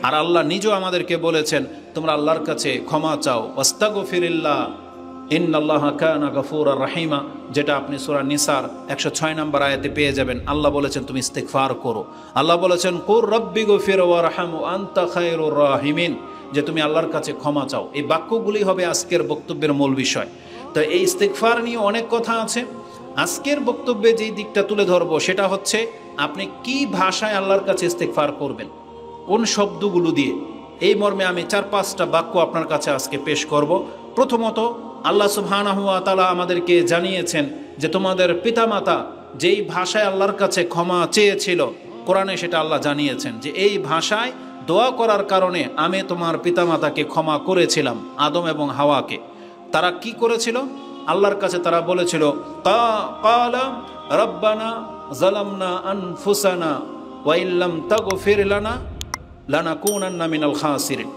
আর আল্লাহ নিজেও আমাদেরকে বলেছেন তোমরা আল্লাহর কাছে ক্ষমা চাও, ওয়াস্তাগফিরিল্লাহ ইন্নাল্লাহা কানা গফুরার রাহিমা, যেটা আপনি সূরা নিসার 106 নম্বর আয়াতে পেয়ে যাবেন। আল্লাহ বলেছেন তুমি ইস্তিগফার করো। আল্লাহ বলেছেন কুর রাব্বি গফির ওয়ারহাম আনতা খায়রুর রাহিমিন, যে তুমি আল্লাহর কাছে ক্ষমা চাও। এই বাক্যগুলি হবে আজকের বক্তব্যের মূল বিষয়। তো এই ইস্তিগফার নিয়ে অনেক কথা আছে। আজকের বক্তব্যে যেই দিকটা তুলে ধরবো সেটা হচ্ছে আপনি কি ভাষায় আল্লাহর কাছে ইস্তিগফার করবেন, কোন শব্দগুলো দিয়ে। এই মর্মে আমি 4-5টা বাক্য আপনার কাছে আজকে পেশ করব। প্রথমত, আল্লাহ সুবহানাহু ওয়া তাআলা আমাদেরকে জানিয়েছেন যে তোমাদের পিতামাতা যেই ভাষায় আল্লাহর কাছে ক্ষমা চেয়েছিল, কোরআনে সেটা আল্লাহ জানিয়েছেন যে এই ভাষায় দোয়া করার কারণে আমি তোমার পিতামাতাকে ক্ষমা করেছিলাম, আদম এবং হাওয়াকে। তারা কি করেছিল? আল্লাহর কাছে তারা বলেছিল ক্বালা রাব্বানা যালামনা আনফুসানা ওয়া ইল্লাম তাগফির লানা লানাকুনান্না মিনাল খাসিরিন।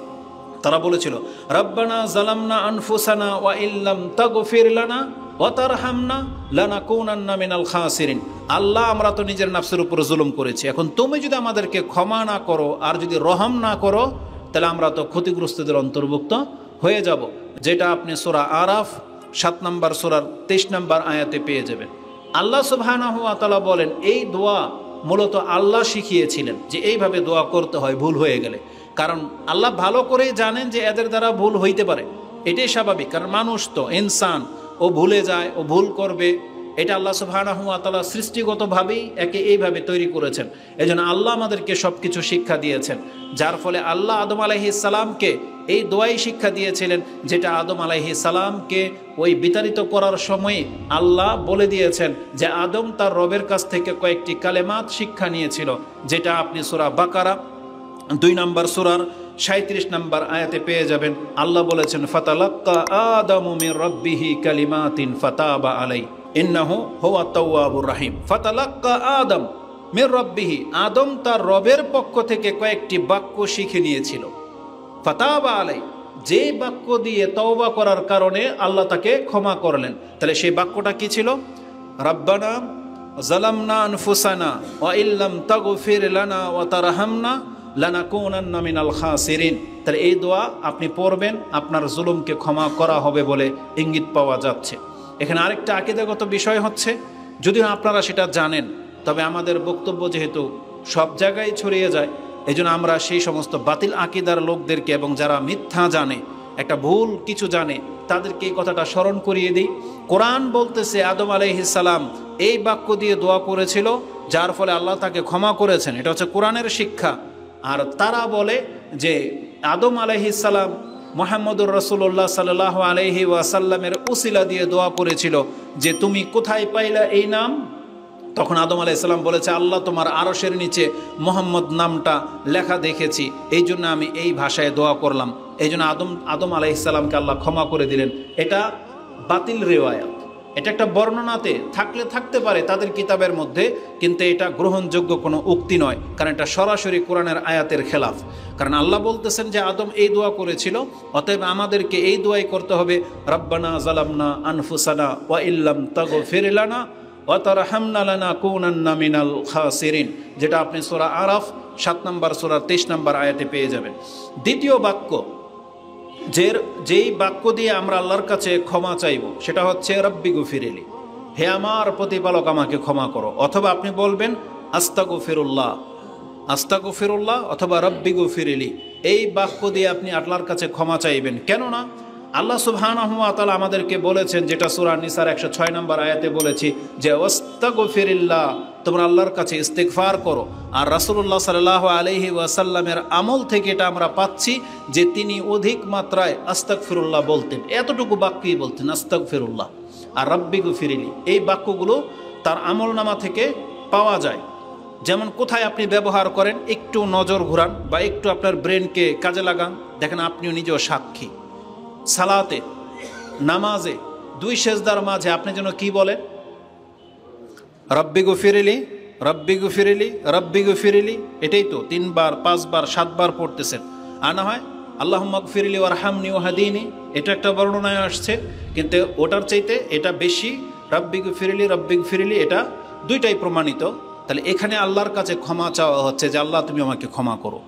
তারা বলেছিল রাব্বানা যালামনা আনফুসানা ওয়া ইল্লাম তাগফির লানা ওয়া তারহামনা লানাকুনান্না মিনাল খাসিরিন। আল্লাহ, আমরা তো নিজের নফসের উপর জুলুম করেছি, এখন তুমি যদি আমাদেরকে ক্ষমা না করো আর যদি রহম না করো তাহলে আমরা তো ক্ষতিগ্রস্তদের অন্তর্ভুক্ত হয়ে যাব, যেটা আপনি সূরা আরাফ 7 নম্বর সূরার 23 নম্বর আয়াতে পেয়ে যাবেন। আল্লাহ সুবহানাহু ওয়া তাআলা বলেন এই দোয়া মূলত আল্লাহ শিখিয়েছিলেন যে এইভাবে দোয়া করতে হয় ভুল হয়ে গেলে। কারণ আল্লাহ ভালো করেই জানেন যে এদের দ্বারা ভুল হইতে পারে, এটাই স্বাভাবিক। কারণ মানুষ তো ইনসান, ও ভুলে যায়, ও ভুল করবে। এটা আল্লাহ সুবহানাহু ওয়া তাআলা সৃষ্টিগতভাবেই একে এইভাবে তৈরি করেছেন। এজন্য আল্লাহ আমাদেরকে সব কিছু শিক্ষা দিয়েছেন, যার ফলে আল্লাহ আদম আলাইহিস সালামকে এই দোয়াই শিক্ষা দিয়েছিলেন, যেটা আদম আলাইহিস সালামকে ওই বিতাড়িত করার সময় আল্লাহ বলে দিয়েছেন যে আদম তার রবের কাছ থেকে কয়েকটি কালেমাত শিক্ষা নিয়েছিল, যেটা আপনি সূরা বাকারা 2 নম্বর সূরার 37 নম্বর আয়াতে পেয়ে যাবেন। আল্লাহ বলেছেন ফাতালাক্কা আদামু মির রাব্বিহি কালিমাতিন ফাতাবা আলাইহি ইন্নাহু হুয়াত তাওয়াবুর রাহিম। ফাতালাক্কা আদম মির রাব্বিহি, আদম তার রবের পক্ষ থেকে কয়েকটি বাক্য শিখে নিয়েছিল। ফাতাবা আলাইহি, যে বাক্য দিয়ে তওবা করার কারণে আল্লাহ তাকে ক্ষমা করলেন। তাহলে সেই বাক্যটা কি ছিল? রাব্বানা যালামনা আনফুসানা ওয়া ইল্লাম তাগফির লানা ওয়া তারহামনা লানাকুনান্না মিনাল খাসিরিন। তাহলে এই দোয়া আপনি পড়বেন, আপনার জুলুমকে ক্ষমা করা হবে বলে ইঙ্গিত পাওয়া যাচ্ছে। এখানে আরেকটা আকীদাগত বিষয় হচ্ছে, যদিও আপনারা সেটা জানেন, তবে আমাদের বক্তব্য যেহেতু সব জায়গায় ছড়িয়ে যায়, এজন্য আমরা সেই সমস্ত বাতিল আকীদার লোকদেরকে এবং যারা মিথ্যা জানে, একটা ভুল কিছু জানে, তাদেরকে এই কথাটা স্মরণ করিয়ে দিই। কোরআন বলতেছে আদম আলাইহিস সালাম এই বাক্য দিয়ে দোয়া করেছিল, যার ফলে আল্লাহ তাকে ক্ষমা করেছেন। এটা হচ্ছে কোরআনের শিক্ষা। আর তারা বলে যে আদম আলাইহিস সালাম মুহাম্মদুর রাসূলুল্লাহ সাল্লাল্লাহু আলাইহি ওয়াসাল্লামের উসিলা দিয়ে দোয়া করেছিল যে তুমি কোথায় পাইলা এই নাম? তখন আদম আলাইহিস সালাম বলেছে আল্লাহ তোমার আরশের নিচে মুহাম্মদ নামটা লেখা দেখেছি, এই জন্য আমি এই ভাষায় দোয়া করলাম। এই জন্য আদম আলাইহিস সালামকে আল্লাহ ক্ষমা করে দিলেন। এটা বাতিল রিওয়ায়াত, এটা একটা বর্ণনাতে থাকতে পারে তাদের কিতাবের মধ্যে, কিন্তু এটা গ্রহণযোগ্য কোনো উক্তি নয়, কারণ এটা সরাসরি কোরআনের আয়াতের খেলাফ। কারণ আল্লাহ বলতেছেন যে আদম এই দোয়া করেছিল, অতএব আমাদেরকে এই দোয়াই করতে হবে, রাব্বানা যালামনা আনফুসানা ওয়া ইল্লাম তাগফির লানা ওয়া তারহামনা লানাকুনান্না মিনাল খাসিরিন, যেটা আপনি সূরা আরাফ 7 নম্বর সূরার 23 নম্বর আয়াতে পেয়ে যাবেন। দ্বিতীয় বাক্য, যেই বাক্য দিয়ে আমরা আল্লাহর কাছে ক্ষমা চাইব, সেটা হচ্ছে রব্বি গফিরলি, হে আমার প্রতিপালক আমাকে ক্ষমা করো। অথবা আপনি বলবেন আস্তাগফিরুল্লাহ, আস্তাগফিরুল্লাহ অথবা রব্বি গফিরলি। এই বাক্য দিয়ে আপনি আল্লাহর কাছে ক্ষমা চাইবেন। কেননা আল্লাহ সুবহানাহু ওয়া তাআলা আমাদেরকে বলেছেন, যেটা সূরা নিসার 106 নম্বর আয়াতে বলেছি যে ওয়াস্তাগফিরিল্লাহ, তোমরা আল্লাহর কাছে ইস্তিগফার করো। আর রাসূলুল্লাহ সাল্লাল্লাহু আলাইহি ওয়াসাল্লামের আমল থেকে এটা আমরা পাচ্ছি যে তিনি অধিক মাত্রায় আস্তাগফিরুল্লাহ বলতেন, এতটুকু বাক্যই বলতেন আস্তাগফিরুল্লাহ আর রব্বি গফিরলি। এই বাক্যগুলো তার আমলনামা থেকে পাওয়া যায়। যেমন কোথায় আপনি ব্যবহার করেন, একটু নজর ঘুরান বা একটু আপনার ব্রেনকে কাজে লাগান, দেখেন আপনিও নিজেও সাক্ষী। সালাতে, নামাজে, 2 সেজদার মাঝে আপনি যেন কি বলেন? রব্বি গফিরলি, রব্বি গফিরলি, রব্বি গফিরলি। এটাই তো 3 বার 5 বার 7 বার পড়তেছেন। আর না হয় আল্লাহুম্মা গফিরলি ওয়ারহামনি ওয়াহদিনি, এটা একটা বর্ণনায় আসছে, কিন্তু ওটার চাইতে এটা বেশি রব্বি গফিরলি, রব্বি গফিরলি, এটা দুইটাই প্রমাণিত। তাহলে এখানে আল্লাহর কাছে ক্ষমা চাওয়া হচ্ছে যে আল্লাহ তুমি আমাকে ক্ষমা করো।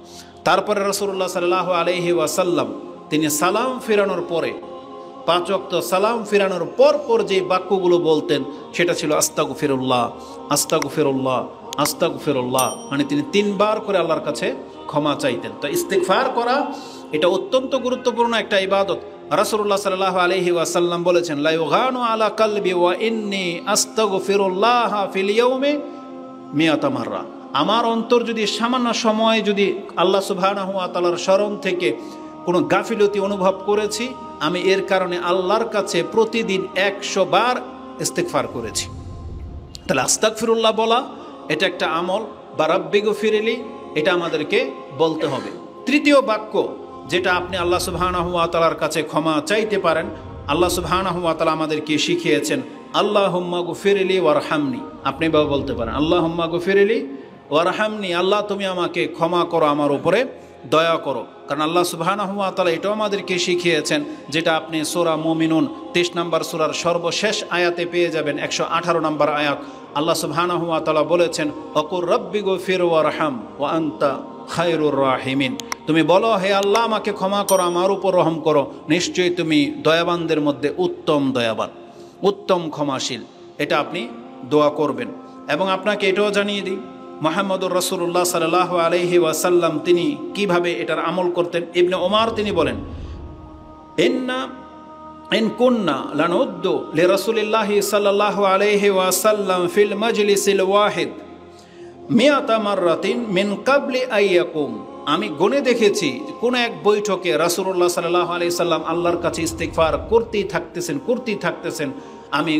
তারপরে রাসূলুল্লাহ সাল্লাল্লাহু আলাইহি ওয়াসাল্লাম তিনি সালাম ফেরানোর পরে 5 ওয়াক্ত সালাম ফেরানোর পর যে বাক্যগুলো বলতেন সেটা ছিল আস্তাগফিরুল্লাহ, আস্তাগফিরুল্লাহ, আস্তাগফিরুল্লাহ। মানে তিনি 3 বার করে আল্লাহর কাছে ক্ষমা চাইতেন। তো ইস্তিগফার করা এটা অত্যন্ত গুরুত্বপূর্ণ একটা ইবাদত। রাসূলুল্লাহ সাল্লাল্লাহু আলাইহি ওয়াসাল্লাম বলেছেন, লা ইউগানু আলা কলবি ওয়া ইন্নী আস্তাগফিরুল্লাহ ফিল ইয়াউমি মিয়াতা মাররা। আমার অন্তর যদি সামান্য সময় যদি আল্লাহ সুবহানাহু ওয়া তাআলার স্মরণ থেকে কোনো গাফিলতি অনুভব করেছি, আমি এর কারণে আল্লাহর কাছে প্রতিদিন 100 বার ইস্তিগফার করেছি। তাহলে আস্তাগফিরুল্লাহ বলা এটা একটা আমল, বা রাব্বিগফিরলি এটা আমাদেরকে বলতে হবে। তৃতীয় বাক্য যেটা আপনি আল্লাহ সুবহানাহু ওয়া তাআলার কাছে ক্ষমা চাইতে পারেন, আল্লাহ সুবহানাহু ওয়া তাআলা আমাদেরকে শিখিয়েছেন, আল্লাহুম্মা গফিরলি ওয়ারহামনি। আপনি বাবা বলতে পারেন, আল্লাহুম্মা গফিরলি ওয়ারহামনি, আল্লাহ তুমি আমাকে ক্ষমা করো, আমার উপরে দয়া করো। কারণ আল্লাহ সুবহানাহু ওয়া তাআলা এটাও আমাদেরকে শিখিয়েছেন, যেটা আপনি সূরা মুমিনুন 23 নম্বর সূরার সর্বশেষ আয়াতে পেয়ে যাবেন, 118 নম্বর আয়াত। আল্লাহ সুবহানাহু ওয়া তাআলা বলেছেন, অকুর রব্বি গফির ওয়ারহাম ওয়া আনতা খায়রুর রাহিমিন। তুমি বলো, হে আল্লাহ আমাকে ক্ষমা করো, আমার উপর রহম করো, নিশ্চয়ই তুমি দয়াবানদের মধ্যে উত্তম দয়াবান, উত্তম ক্ষমাশীল। এটা আপনি দোয়া করবেন। এবং আপনাকে এটাও জানিয়ে দিই, মুহাম্মদুর রাসূলুল্লাহ সাল্লাল্লাহু আলাইহি ওয়াসাল্লাম তিনি কিভাবে এটার আমল করতেন। ইবনে ওমর তিনি বলেন, ইন কুন্না লানুদ্দু লিরাসূলিল্লাহি সাল্লাল্লাহু আলাইহি ওয়াসাল্লাম ফিল মাজলিসিল ওয়াহিদ মিয়াতা মাররাতিন মিন ক্বাবলি আইয়াকুম। আমি গুনে দেখেছি কোন এক বৈঠকে রাসূলুল্লাহ সাল্লাল্লাহু আলাইহি সাল্লাম আল্লাহর কাছে ইস্তিগফার করতেই থাকতেছেন। আমি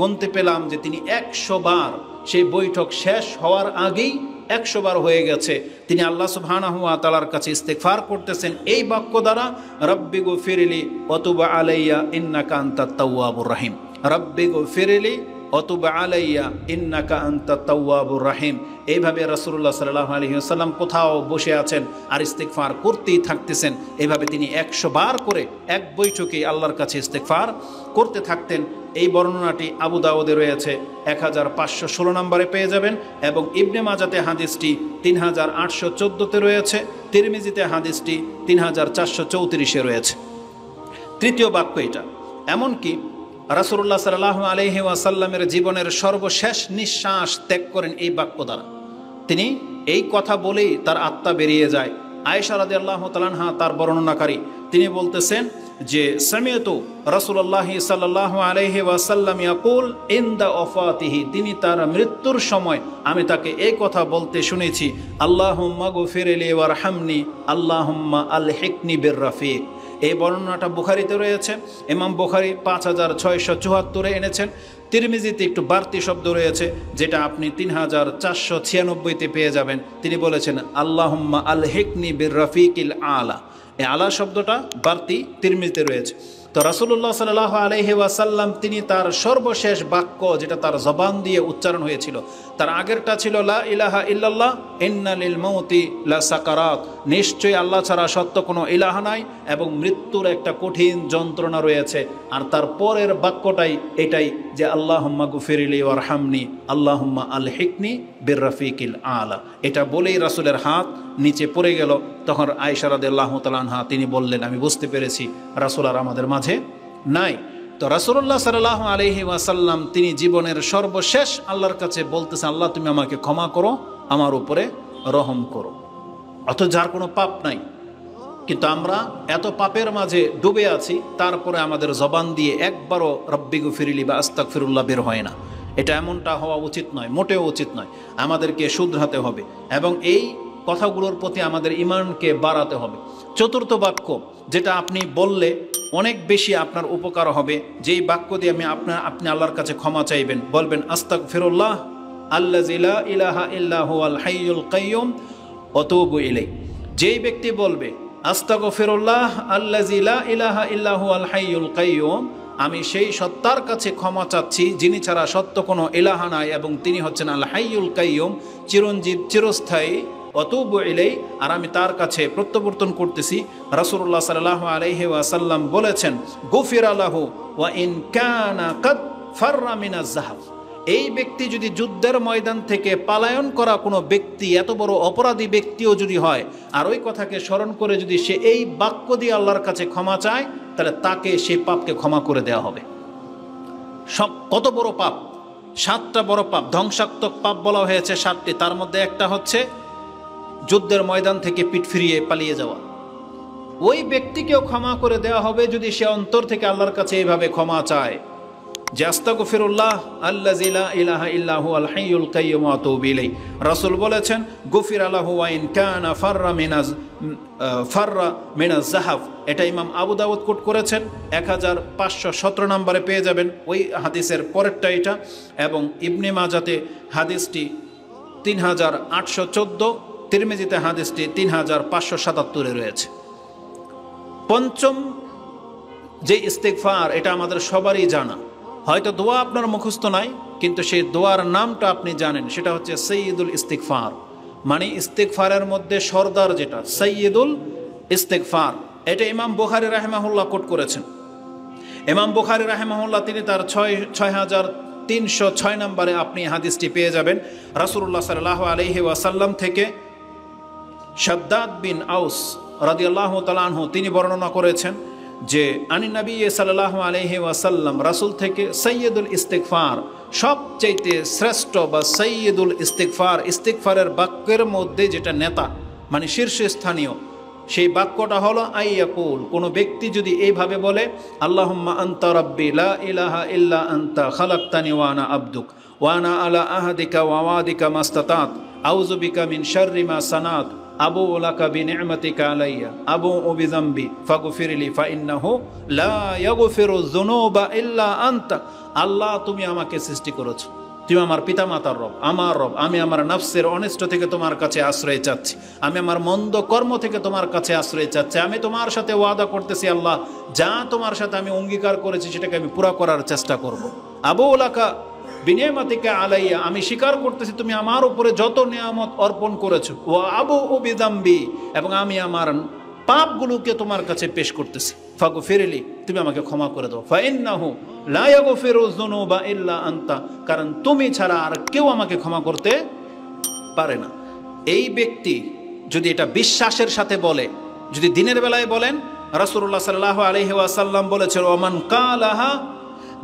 গনতে পেলাম যে তিনি 100 বার, সেই বৈঠক শেষ হওয়ার আগেই 100 বার হয়ে গেছে, তিনি আল্লাহ সুবহানাহু ওয়া তাআলার কাছে ইস্তিগফার করতেছেন এই বাক্য দ্বারা, রব্বি গফিরলি ওয়া তুব আলাইয়া ইন্নাকা আনতাত তাওয়াবুর রাহিম। রব্বি গফিরলি ওয়া তুব আলাইয়া ইন্নাকা আনতাত তাওয়াবুর রাহিম। এইভাবে রাসূলুল্লাহ সাল্লাল্লাহু আলাইহি ওয়াসাল্লাম কোথাও বসে আছেন আর ইস্তিগফার করতেই থাকতেছেন। এইভাবে তিনি 100 বার করে এক বৈঠকে আল্লাহর কাছে ইস্তিগফার করতে থাকতেন। এই বর্ণনাটি আবু দাউদে রয়েছে, 1516 নম্বরে পেয়ে যাবেন, এবং ইবনে মাজাতে হাদিসটি 3814-তে রয়েছে, তিরমিজিতে হাদিসটি 3434-এ রয়েছে। তৃতীয় বাক্য এটা। এমনকি রাসূলুল্লাহ সাল্লাল্লাহু আলাইহি ওয়াসাল্লামের জীবনের সর্বশেষ নিঃশ্বাস ত্যাগ করেন এই বাক্য দ্বারা। তিনি এই কথা বলেই তার আত্মা বেরিয়ে যায়। আয়েশা রাদিয়াল্লাহু তাআলা আনহা তার বর্ণনাকারী, তিনি বলতেছেন যে সামিআতু রাসূলুল্লাহি সাল্লাল্লাহু আলাইহি ওয়াসাল্লাম ইয়াকুল ইনদা ওয়াফাতিহি, তিনি তার মৃত্যুর সময় আমি তাকে এই কথা বলতে শুনেছি, আল্লাহুম্মা গফিরলি ওয়ারহামনি আল্লাহুম্মা আলহিকনি বির রাফিক। এই বর্ণনাটা বুখারীতে রয়েছে, ইমাম বুখারী 5674-এ এনেছেন। তিরমিজিতে একটু বাড়তি শব্দ রয়েছে, যেটা আপনি 3496-তে পেয়ে যাবেন। তিনি বলেছেন, আল্লাহুম্মা আলহিকনি বির রাফিকিল আলা। এই আলা শব্দটা বাড়তি তিরমিজিতে রয়েছে। তো রাসূলুল্লাহ সাল্লাল্লাহু আলাইহি ওয়াসাল্লাম তিনি তার সর্বশেষ বাক্য, যেটা তার জবান দিয়ে উচ্চারণ হয়েছিল, তার আগেরটা ছিল লা ইলাহা ইল্লাল্লাহ ইন্না লিল মাউতি লা সাকারাত, নিশ্চয়ই আল্লাহ ছাড়া সত্য কোনো ইলাহ নাই এবং মৃত্যুর একটা কঠিন যন্ত্রণা রয়েছে। আর তার পরের বাক্যটাই এটাই যে আল্লাহুম্মা গফিরলি ওয়ারহামনি আল্লাহুম্মা আলহিকনি বির রাফিকিল আলা। এটা বলেই রাসূলের হাত নিচে পড়ে গেল। তখন আয়েশা রাদিয়াল্লাহু তাআলা আনহা তিনি বললেন, আমি বুঝতে পেরেছি রাসূল আর আমাদের মাঝে নাই। তো রাসূলুল্লাহ সাল্লাল্লাহু আলাইহি ওয়াসাল্লাম তিনি জীবনের সর্বশেষ আল্লাহর কাছে বলতেছেন, আল্লাহ তুমি আমাকে ক্ষমা করো, আমার উপরে রহম করো। অথচ যার কোনো পাপ নাই, কিন্তু আমরা এত পাপের মাঝে ডুবে আছি, তারপরে আমাদের জবান দিয়ে একবারও রব্বি গফিরলি বা আস্তাগফিরুল্লাহ বের হয় না। এটা এমনটা হওয়া উচিত নয়, মোটেও উচিত নয়। আমাদেরকে শুধরাতে হবে এবং এই কথাগুলোর প্রতি আমাদের ঈমানকে বাড়াতে হবে। চতুর্থ বাক্য যেটা আপনি বললে অনেক বেশি আপনার উপকার হবে, যেই বাক্য দিয়ে আপনি আল্লাহর কাছে ক্ষমা চাইবেন, বলবেন আস্তাগফিরুল্লাহ আল্লাযী লা ইলাহা ইল্লা হুয়াল হাইয়ুল কাইয়্যুম ওয়া তুবু ইলাইহি। যেই ব্যক্তি বলবে আস্তাগফিরুল্লাহ আল্লাযী লা ইলাহা ইল্লা হুয়াল হাইয়ুল কাইয়্যুম, আমি সেই সত্তার কাছে ক্ষমা চাচ্ছি যিনি ছাড়া সত্য কোনো ইলাহা নাই এবং তিনি হচ্ছেন আল হাইয়ুল কাইয়্যুম, চিরঞ্জীব চিরস্থায়ী, অতুবু ইলাই, আর আমি তার কাছে প্রত্যাবর্তন করতেছি। রাসূলুল্লাহ সাল্লাল্লাহু আলাইহি ওয়াসাল্লাম বলেছেন, গুফিরা লাহু ওয়া ইন কানা কাদ ফাররা মিনাজ যাহাব। এই ব্যক্তি যদি যুদ্ধের ময়দান থেকে পলায়ন করা কোনো ব্যক্তি, এত বড় অপরাধী ব্যক্তিও যদি হয়, আর ওই কথাকে স্মরণ করে যদি সে এই বাক্য দিয়ে আল্লাহর কাছে ক্ষমা চায়, তাহলে তাকে সেই পাপকে ক্ষমা করে দেওয়া হবে। সব কত বড় পাপ, 7টা বড় পাপ, ধ্বংসাত্মক পাপ বলা হয়েছে 7টি। তার মধ্যে একটা হচ্ছে যুদ্ধের ময়দান থেকে পিঠ ফিরিয়ে পালিয়ে যাওয়া। ওই ব্যক্তিকেও ক্ষমা করে দেওয়া হবে যদি সে অন্তর থেকে আল্লাহর কাছে এইভাবে ক্ষমা চায় যে আস্তাগফিরুল্লাহ আল্লাযী লা ইলাহা ইল্লা হুয়াল হাইয়ুল কাইয়্যুম ওয়া আতুবু ইলাইহি। রাসূল বলেছেন গুফিরা লাহু ওয়া ইন কানা ফাররা মিনাজ যাহাফ। এটা ইমাম আবু দাউদ কোট করেছেন, 1517 নম্বরে পেয়ে যাবেন ওই হাদিসের পরেরটা এটা। এবং ইবনে মাজাতে হাদিসটি 3814, তিরমিজিতে হাদিসটি 3577 রয়েছে। পঞ্চম যে ইস্তিগফার, এটা আমাদের সবারই জানা, হয়তো দোয়া আপনার মুখস্থ নাই, কিন্তু সেই দোয়ার নামটা আপনি জানেন, সেটা হচ্ছে সাইয়্যিদুল ইস্তিগফার। মানে ইস্তিগফারের মধ্যে সর্দার যেটা, সাইয়্যিদুল ইস্তিগফার। এটা ইমাম বুখারী রাহিমাহুল্লাহ কোট করেছেন। ইমাম বুখারী রাহিমাহুল্লাহ তিনি তার 6306 নম্বরে আপনি হাদিসটি পেয়ে যাবেন। রাসূলুল্লাহ সাল্লাল্লাহু আলাইহি ওয়াসাল্লাম থেকে শাদ্দাদ বিন আউস রাদিয়াল্লাহু তাআলা আনহু তিনি বর্ণনা করেছেন যে আনি নবী সাল্লাল্লাহু আলাইহি ওয়াসাল্লাম, রাসূল থেকে সাইয়্যিদুল ইস্তিগফার, সবচেয়ে শ্রেষ্ঠ বা সাইয়্যিদুল ইস্তিগফার, ইস্তিগফারের বাক্যের মধ্যে যেটা নেতা মানে শীর্ষস্থানীয়, সেই বাক্যটা হলো আইয়াকুল, কোনো ব্যক্তি যদি এইভাবে বলে আল্লাহুম্মা আনতা রাব্বি লা ইলাহা ইল্লা আনতা খালাকতানি ওয়া আনা আবদুক ওয়া আনা আলা আহদিকা ওয়া ওয়াদিকা মাস্তাতাত আউযু বিকা মিন শাররি মা সানাত আবু লাকা বিনি'মাতিকা আলাইয়া আবু বিযামবি ফাগফিরলি ফাইন্নাহু লা ইয়াগফিরুয যুনুবা ইল্লা আনতা। আল্লাহ, তুমি আমাকে সৃষ্টি করেছো, তুমি আমার পিতামাতার রব, আমার রব। আমি আমার নফসের অনিষ্ট থেকে তোমার কাছে আশ্রয় চাচ্ছি, আমি আমার মন্দ কর্ম থেকে তোমার কাছে আশ্রয় চাচ্ছি। আমি তোমার সাথে ওয়াদা করতেছি আল্লাহ, যা তোমার সাথে আমি অঙ্গীকার করেছি সেটাকে আমি পুরা করার চেষ্টা করব। আবু লাকা বিনি'মাতিকা আলাইয়া, আমি স্বীকার করতেছি তুমি আমার উপরে যত নিয়ামত অর্পণ করেছো। ওয়া আবু বিযামবি, এবং আমি আমার পাপগুলোকে তোমার কাছে পেশ করতেছি। ফাগফিরলি, তুমি আমাকে ক্ষমা করে দাও। ফাইন্নাহু লা ইয়াগফিরু যুনুবা ইল্লা আনতা, কারণ তুমি ছাড়া আর কেউ আমাকে ক্ষমা করতে পারে না। এই ব্যক্তি যদি এটা বিশ্বাসের সাথে বলে, যদি দিনের বেলায় বলেন, রাসূলুল্লাহ সাল্লাল্লাহু আলাইহি ওয়াসাল্লাম বলেছেন ওমান কালাহা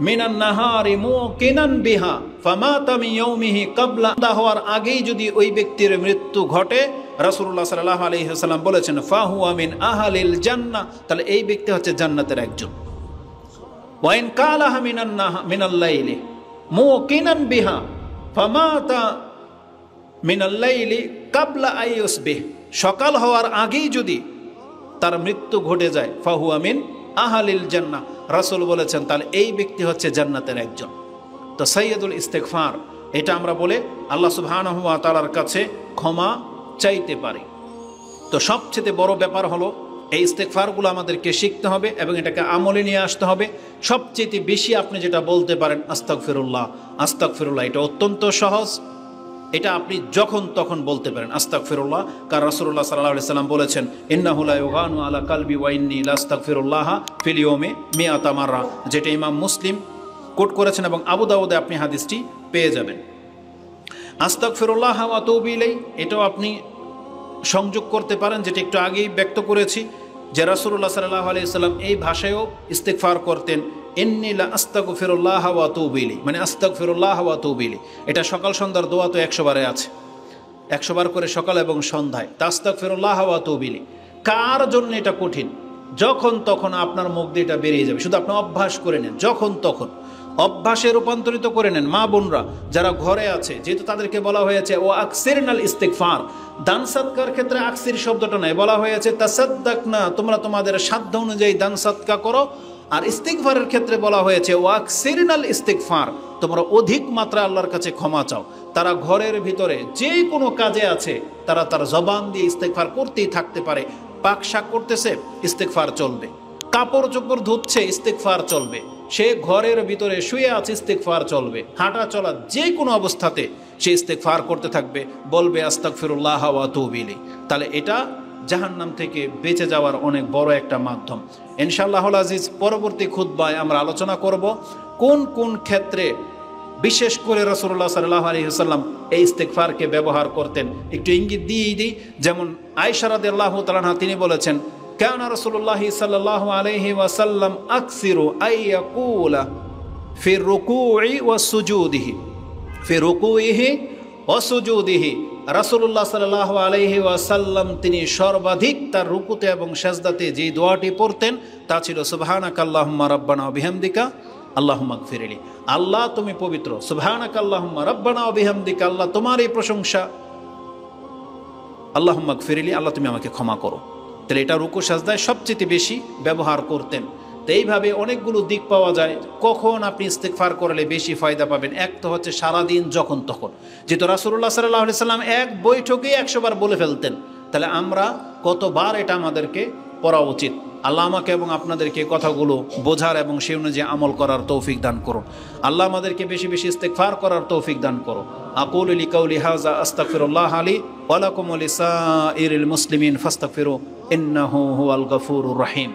মিনান নাহারি মুকিনান বিহা ফামাতা মিন ইয়াউমিহি ক্বাবলা, হওয়ার আগেই যদি ওই ব্যক্তির মৃত্যু ঘটে, রাসূলুল্লাহ সাল্লাল্লাহু আলাইহি ওয়াসাল্লাম বলেছেন ফাহুয়া মিন আহলিল জান্নাহ, তাহলে এই ব্যক্তি হচ্ছে জান্নাতের একজন। ওয়া ইন কালাহা মিনাল লাইলি মুকিনান বিহা ফামাতা মিনাল লাইলি ক্বাবলা আইয়ুসবিহ, সকাল হওয়ার আগেই যদি তার মৃত্যু ঘটে যায়, ফাহুয়া মিন আহলিল জান্নাহ, রাসূল বলেছেন তাহলে এই ব্যক্তি হচ্ছে জান্নাতের একজন। তো সাইয়্যিদুল ইস্তিগফার, এটা আমরা বলে আল্লাহ সুবহানাহু ওয়া তাআলার কাছে ক্ষমা চাইতে পারি। তো সবচেয়ে বড় ব্যাপার হলো এই ইস্তিগফারগুলো আমাদেরকে শিখতে হবে এবং এটাকে আমলে নিয়ে আসতে হবে। সবচেয়ে বেশি আপনি যেটা বলতে পারেন আস্তাগফিরুল্লাহ, আস্তাগফিরুল্লাহ, এটা অত্যন্ত সহজ। এটা আপনি যখন তখন বলতে পারেন আস্তাগফিরুল্লাহ, কারণ রাসূলুল্লাহ সাল্লাল্লাহু আলাইহি ওয়াসাল্লাম বলেছেন ইন্নাহু লা ইউগানু আলা কলবি ওয়া ইন্নী লাস্তাগফিরুল্লাহ ফিল ইয়াউমি মিআতা মাররা, যেটা ইমাম মুসলিম কোট করেছেন এবং আবু দাউদে আপনি হাদিসটি পেয়ে যাবেন। আস্তাগফিরুল্লাহ ওয়া আতুবু ইলাইহি, এটাও আপনি সংযোগ করতে পারেন, যেটা একটু আগেই ব্যক্ত করেছি যে রাসূলুল্লাহ সাল্লাল্লাহু আলাইহি ওয়াসাল্লাম এই ভাষায়ও ইস্তিগফার করতেন, ইন্নী লা আস্তাগফিরুল্লাহ ওয়া আতুবু ইলাইহি, মানে আস্তাগফিরুল্লাহ ওয়া আতুবু ইলাইহি। এটা সকাল সন্ধ্যার দোয়া তো 100 বারে আছে, 100 বার করে সকাল এবং সন্ধ্যায় আস্তাগফিরুল্লাহ ওয়া আতুবু ইলাইহি। কার জন্য এটা কঠিন? যখন তখন আপনার মুখ দিয়ে এটা বেরিয়ে যাবে, শুধু আপনি অভ্যাস করে নেন, যখন তখন অভ্যাসে রূপান্তরিত করে নেন। মা বোনরা যারা ঘরে আছে, যেহেতু তাদেরকে বলা হয়েছে ও আকসিরনাল ইস্তিগফার, দান সদকার ক্ষেত্রে আকসির শব্দটা নাই, বলা হয়েছে তাসাদ্দাকনা, তোমরা তোমাদের সাধ্য অনুযায়ী দান সদকা করো। আর ইস্তিগফারের ক্ষেত্রে বলা হয়েছে ও আকসিরনাল ইস্তিগফার, তোমরা অধিক মাত্রায় আল্লাহর কাছে ক্ষমা চাও। তারা ঘরের ভিতরে যে কোনো কাজে আছে, তারা তার জবান দিয়ে ইস্তিগফার করতেই থাকতে পারে। পাক শাক করতেছে, ইস্তিগফার চলবে। কাপড় চোপড় ধুচ্ছে, ইস্তিগফার চলবে। সে ঘরের ভিতরে শুয়ে আছে, ইস্তিগফার চলবে। হাঁটা চলা যে কোনো অবস্থাতে সে ইস্তিগফার করতে থাকবে, বলবে আস্তাগফিরুল্লাহ ওয়া আতুবু ইলাইহি। তাহলে এটা জাহান্নাম থেকে বেঁচে যাওয়ার অনেক বড় একটা মাধ্যম। ইনশাআল্লাহুল আজিজ পরবর্তী খুতবায় আমরা আলোচনা করব কোন কোন ক্ষেত্রে বিশেষ করে রাসূলুল্লাহ সাল্লাল্লাহু আলাইহি ওয়াসাল্লাম এই ইস্তিগফারকে ব্যবহার করতেন। একটু ইঙ্গিত দিয়ে দিই, যেমন আয়েশা রাদিয়াল্লাহু তাআলা আনহা তিনি বলেছেন, কানা রাসূলুল্লাহ সাল্লাল্লাহু আলাইহি ওয়াসাল্লাম আকসিরু আইয়াকুলা ফি রুকুই ওয়া সুজুদিহি ফি রুকুইহি ওয়া সুজুদিহি। রাসূলুল্লাহ সাল্লাল্লাহু আলাইহি ওয়াসাল্লাম তিনি সর্বাধিক তার রুকুতে এবং সাজদাতে যে দোয়াটি পড়তেন তা ছিল সুবহানাকাল্লাহুম্মা রাব্বানা ওয়া বিহামদিকা আল্লাহুম্মা গফিরলি। আল্লাহ তুমি পবিত্র, সুবহানাকাল্লাহুম্মা রাব্বানা ওয়া বিহামদিকা, আল্লাহ তোমারই প্রশংসা, আল্লাহুম্মা গফিরলি, আল্লাহ তুমি আমাকে ক্ষমা করো। তাহলে এটা রুকু সাজদায় সবচেয়ে বেশি ব্যবহার করতেন। তো এইভাবে অনেকগুলো দিক পাওয়া যায় কখন আপনি ইস্তিগফার করলে বেশি ফায়দা পাবেন। এক তো হচ্ছে সারাদিন যখন তখন, যেহেতু রাসূলুল্লাহ সাল্লাল্লাহু আলাইহি সাল্লাম এক বৈঠকেই 100 বার বলে ফেলতেন, তাহলে আমরা কতবার এটা আমাদেরকে পড়া উচিত। আল্লাহ আমাকে এবং আপনাদেরকে কথাগুলো বোঝার এবং সেই অনুযায়ী আমল করার তৌফিক দান করুন। আল্লাহ আমাদেরকে বেশি বেশি ইস্তিগফার করার তৌফিক দান করো। আকুলু লিকাউলি হাযা আস্তাগফিরুল্লাহ লি ওয়া লাকুম ওয়া লিসাইরিল মুসলিমিন ফাস্তাগফিরু ইন্নাহু হুয়াল গফুরুর রহিম।